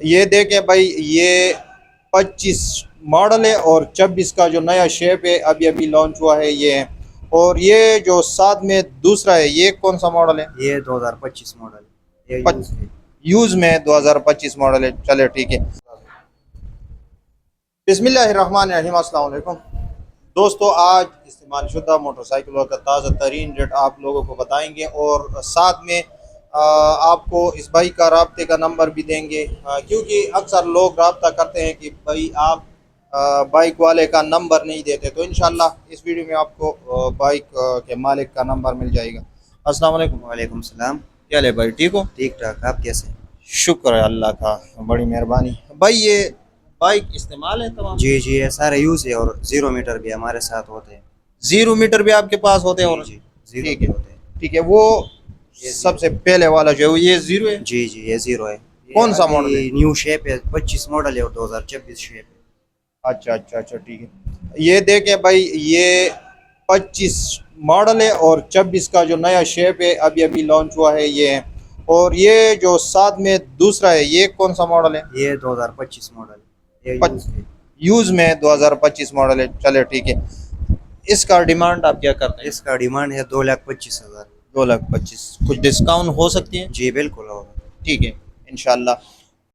یہ دیکھیں بھائی، یہ 25 ماڈل ہے اور 26 کا جو نیا شیپ ہے ابھی ابھی لانچ ہوا ہے یہ ہے۔ اور یہ جو ساتھ میں دوسرا ہے یہ کون سا ماڈل ہے؟ یہ 2025 ماڈل یہ یوز ہے۔ یوز میں 2025 ماڈل ہے۔ چلے ٹھیک ہے۔ بسم اللہ الرحمن الرحیم۔ السلام علیکم دوستو، آج استعمال شدہ موٹر سائیکلوں کا تازہ ترین ریٹ آپ لوگوں کو بتائیں گے اور ساتھ میں آپ کو اس بھائی کا رابطے کا نمبر بھی دیں گے، کیونکہ اکثر لوگ رابطہ کرتے ہیں کہ بھائی آپ بائک والے کا نمبر نہیں دیتے، تو انشاءاللہ اس ویڈیو میں آپ کو بائک کے مالک کا نمبر مل جائے گا۔ السلام علیکم۔ وعلیکم السلام۔ کیا لے بھائی، ٹھیک ہو؟ ٹھیک ٹھاک، آپ کیسے؟ شکر ہے اللہ کا، بڑی مہربانی۔ بھائی یہ بائک استعمال ہے تمام؟ جی جی، یہ سارے یوز ہے اور 0 میٹر بھی ہمارے ساتھ ہوتے ہیں۔ 0 میٹر بھی آپ کے پاس ہوتے ہیں؟ اور جی جی، 0 ٹھیک بھی ہے ہوتے ہیں۔ ٹھیک ہے۔ وہ یہ سب 0 سے پہلے والا جو ہے یہ 0 ہے؟ جی جی، یہ 0 ہے۔ کون سا ماڈل ہے؟ نیو شیپ ہے، 25 ماڈل ہے اور 2026 شیپ ہے۔ اچھا اچھا اچھا، ٹھیک ہے۔ یہ دیکھیں بھائی، یہ 25 ماڈل ہے اور 26 کا جو نیا شیپ ہے ابھی ابھی لانچ ہوا ہے یہ ہے۔ اور یہ جو ساتھ میں دوسرا ہے یہ کون سا ماڈل ہے؟ یہ 2025 ماڈل یہ یوز ہے۔ یوز میں 2025 ماڈل ہے۔ چلے ٹھیک ہے۔ اس کا ڈیمانڈ آپ کیا کرتے ہیں؟ اس کا ڈیمانڈ ہے 2,25,000۔ 2,25,000۔ کچھ ڈسکاؤنٹ ہو سکتی ہے؟ جی بالکل ہوگا۔ ٹھیک ہے انشاءاللہ۔